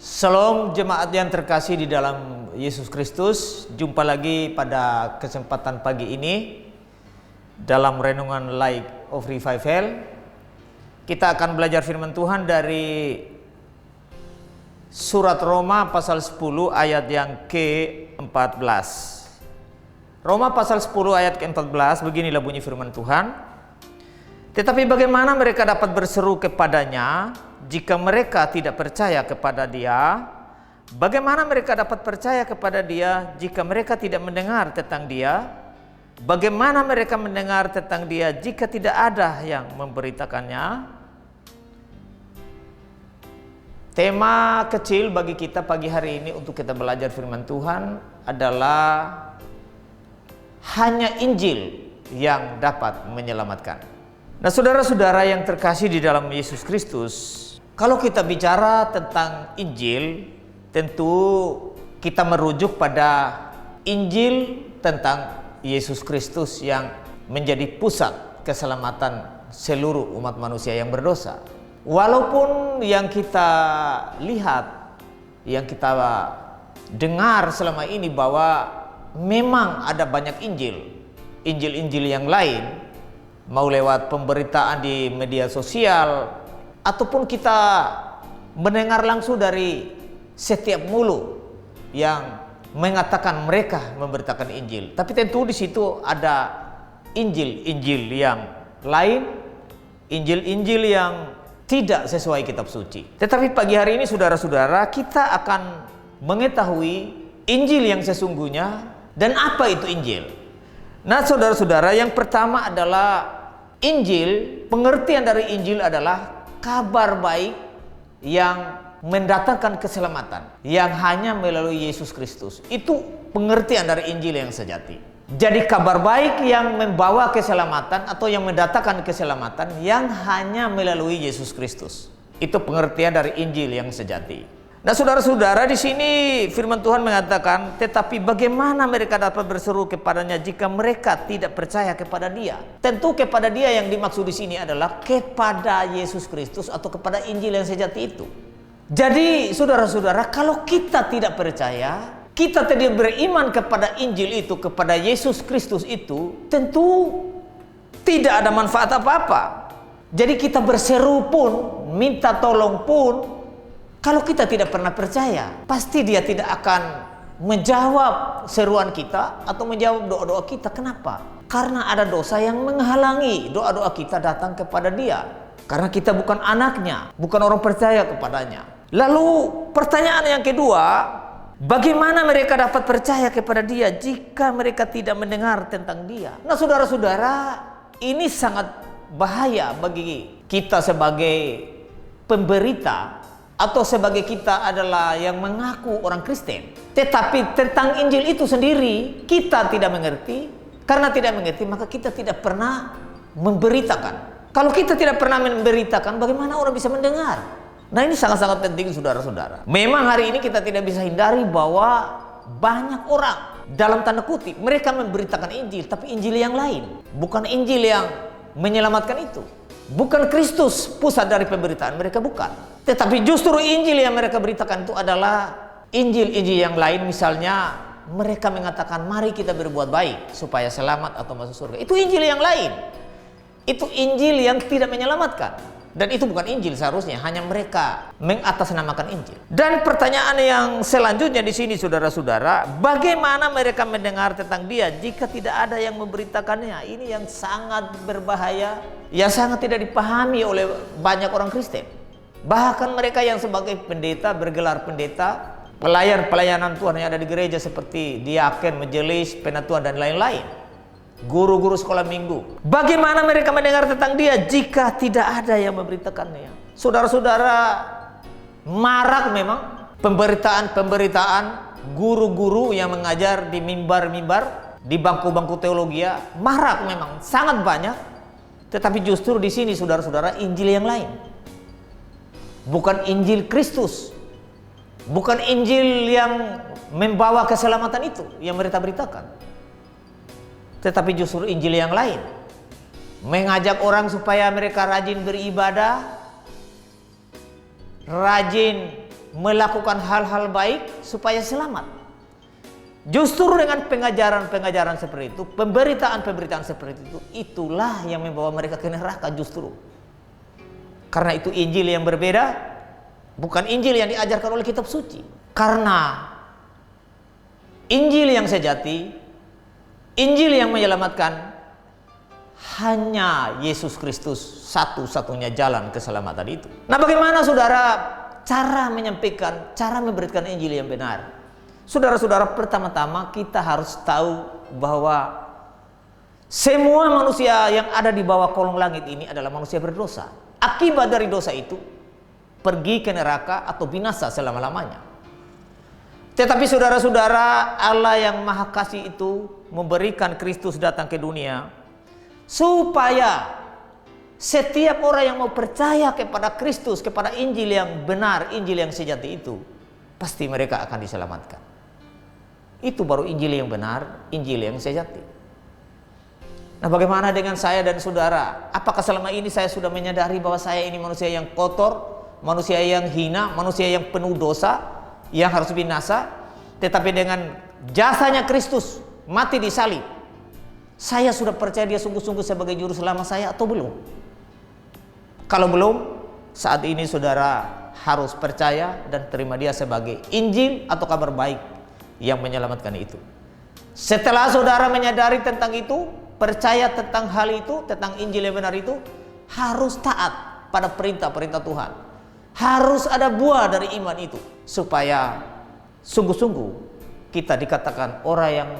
Shalom jemaat yang terkasih di dalam Yesus Kristus. Jumpa lagi pada kesempatan pagi ini dalam renungan Light of Revival. Kita akan belajar firman Tuhan dari surat Roma pasal 10 ayat yang ke-14. Roma pasal 10 ayat ke-14, beginilah bunyi firman Tuhan. Tetapi bagaimana mereka dapat berseru kepadanya jika mereka tidak percaya kepada Dia? Bagaimana mereka dapat percaya kepada Dia jika mereka tidak mendengar tentang Dia? Bagaimana mereka mendengar tentang Dia jika tidak ada yang memberitakannya? Tema kecil bagi kita pagi hari ini untuk kita belajar firman Tuhan adalah hanya Injil yang dapat menyelamatkan. Nah, saudara-saudara yang terkasih di dalam Yesus Kristus, kalau kita bicara tentang Injil, tentu kita merujuk pada Injil tentang Yesus Kristus yang menjadi pusat keselamatan seluruh umat manusia yang berdosa. Walaupun yang kita lihat, yang kita dengar selama ini bahwa memang ada banyak Injil yang lain, mau lewat pemberitaan di media sosial ataupun kita mendengar langsung dari setiap mulut yang mengatakan mereka memberitakan Injil. Tapi tentu di situ ada Injil yang lain, Injil yang tidak sesuai kitab suci. Tetapi pagi hari ini saudara-saudara, kita akan mengetahui Injil yang sesungguhnya dan apa itu Injil. Nah, saudara-saudara, yang pertama adalah Injil. Pengertian dari Injil adalah kabar baik yang mendatangkan keselamatan yang hanya melalui Yesus Kristus. Itu pengertian dari Injil yang sejati. Jadi kabar baik yang membawa keselamatan atau yang mendatangkan keselamatan yang hanya melalui Yesus Kristus. Itu pengertian dari Injil yang sejati. Nah, saudara-saudara, di sini firman Tuhan mengatakan, tetapi bagaimana mereka dapat berseru kepadanya jika mereka tidak percaya kepada Dia? Tentu kepada Dia yang dimaksud di sini adalah kepada Yesus Kristus atau kepada Injil yang sejati itu. Jadi, saudara-saudara, kalau kita tidak percaya, kita tidak beriman kepada Injil itu, kepada Yesus Kristus itu, tentu tidak ada manfaat apa-apa. Jadi kita berseru pun, minta tolong pun, kalau kita tidak pernah percaya, pasti Dia tidak akan menjawab seruan kita atau menjawab doa-doa kita. Kenapa? Karena ada dosa yang menghalangi doa-doa kita datang kepada Dia. Karena kita bukan anaknya, bukan orang percaya kepadanya. Lalu pertanyaan yang kedua, bagaimana mereka dapat percaya kepada Dia jika mereka tidak mendengar tentang Dia? Nah, saudara-saudara, ini sangat bahaya bagi kita sebagai pemberita atau sebagai kita adalah yang mengaku orang Kristen, tetapi tentang Injil itu sendiri kita tidak mengerti. Karena tidak mengerti, maka kita tidak pernah memberitakan. Kalau kita tidak pernah memberitakan, bagaimana orang bisa mendengar? Nah, ini sangat-sangat penting, saudara-saudara. Memang hari ini kita tidak bisa hindari bahwa banyak orang, dalam tanda kutip, mereka memberitakan Injil, tapi Injil yang lain, bukan Injil yang menyelamatkan itu. Bukan Kristus pusat dari pemberitaan mereka, bukan. Tetapi justru Injil yang mereka beritakan itu adalah Injil yang lain. Misalnya mereka mengatakan mari kita berbuat baik supaya selamat atau masuk surga. Itu Injil yang lain. Itu Injil yang tidak menyelamatkan. Dan itu bukan Injil seharusnya, hanya mereka mengatasnamakan Injil. Dan pertanyaan yang selanjutnya di sini, saudara-saudara, bagaimana mereka mendengar tentang Dia jika tidak ada yang memberitakannya? Ini yang sangat berbahaya, yang sangat tidak dipahami oleh banyak orang Kristen. Bahkan mereka yang sebagai pendeta, bergelar pendeta, pelayanan Tuhan yang ada di gereja seperti diaken, majelis, penatua dan lain-lain, guru-guru sekolah minggu. Bagaimana mereka mendengar tentang Dia jika tidak ada yang memberitakannya? Saudara-saudara, marak memang pemberitaan guru-guru yang mengajar di mimbar-mimbar, di bangku-bangku teologi, marak memang, sangat banyak. Tetapi justru di sini, saudara-saudara, Injil yang lain. Bukan Injil Kristus, bukan Injil yang membawa keselamatan itu yang mereka beritakan, tetapi justru Injil yang lain, mengajak orang supaya mereka rajin beribadah, rajin melakukan hal-hal baik supaya selamat. Justru dengan pengajaran-pengajaran seperti itu, pemberitaan-pemberitaan seperti itu, itulah yang membawa mereka ke neraka justru. Karena itu Injil yang berbeda, bukan Injil yang diajarkan oleh kitab suci. Karena Injil yang sejati, Injil yang menyelamatkan, hanya Yesus Kristus satu-satunya jalan keselamatan itu. Nah, bagaimana saudara cara menyampaikan, cara memberikan Injil yang benar? Saudara-saudara, pertama-tama kita harus tahu bahwa semua manusia yang ada di bawah kolong langit ini adalah manusia berdosa. Akibat dari dosa itu, pergi ke neraka atau binasa selama-lamanya. Tetapi saudara-saudara, Allah yang Maha Kasih itu memberikan Kristus datang ke dunia supaya setiap orang yang mau percaya kepada Kristus, kepada Injil yang benar, Injil yang sejati itu, pasti mereka akan diselamatkan. Itu baru Injil yang benar, Injil yang sejati. Nah, bagaimana dengan saya dan saudara? Apakah selama ini saya sudah menyadari bahwa saya ini manusia yang kotor, manusia yang hina, manusia yang penuh dosa, yang harus binasa? Tetapi dengan jasanya Kristus mati di salib, saya sudah percaya dia sungguh-sungguh sebagai juru selamat saya atau belum? Kalau belum, saat ini saudara harus percaya dan terima dia sebagai Injil atau kabar baik yang menyelamatkan itu. Setelah saudara menyadari tentang itu, percaya tentang hal itu, tentang Injil yang benar itu, harus taat pada perintah-perintah Tuhan. Harus ada buah dari iman itu, supaya sungguh-sungguh kita dikatakan orang yang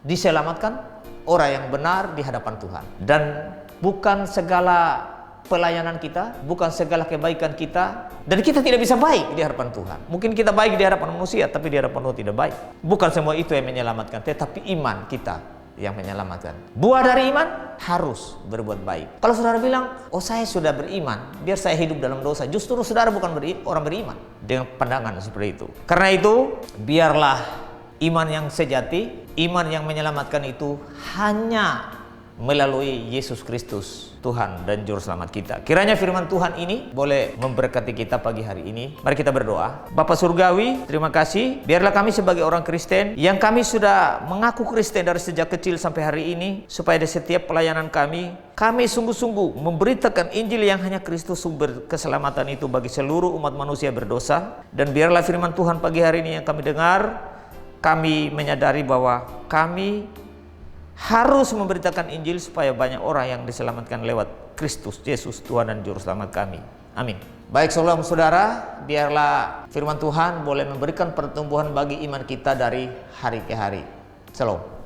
diselamatkan, orang yang benar di hadapan Tuhan. Dan bukan segala pelayanan kita, bukan segala kebaikan kita, dan kita tidak bisa baik di hadapan Tuhan. Mungkin kita baik di hadapan manusia, tapi di hadapan Tuhan tidak baik. Bukan semua itu yang menyelamatkan, tetapi iman kita yang menyelamatkan. Buah dari iman harus berbuat baik. Kalau saudara bilang, oh saya sudah beriman, biar saya hidup dalam dosa, justru saudara bukan orang beriman dengan pandangan seperti itu. Karena itu, biarlah iman yang sejati, iman yang menyelamatkan itu hanya melalui Yesus Kristus, Tuhan dan Juru Selamat kita. Kiranya firman Tuhan ini boleh memberkati kita pagi hari ini. Mari kita berdoa. Bapa Surgawi, terima kasih. Biarlah kami sebagai orang Kristen, yang kami sudah mengaku Kristen dari sejak kecil sampai hari ini, supaya di setiap pelayanan kami sungguh-sungguh memberitakan Injil yang hanya Kristus sumber keselamatan itu bagi seluruh umat manusia berdosa. Dan biarlah firman Tuhan pagi hari ini yang kami dengar, kami menyadari bahwa kami harus memberitakan Injil supaya banyak orang yang diselamatkan lewat Kristus Yesus, Tuhan dan Juru Selamat kami. Amin. Baik saudara, biarlah firman Tuhan boleh memberikan pertumbuhan bagi iman kita dari hari ke hari. Shalom.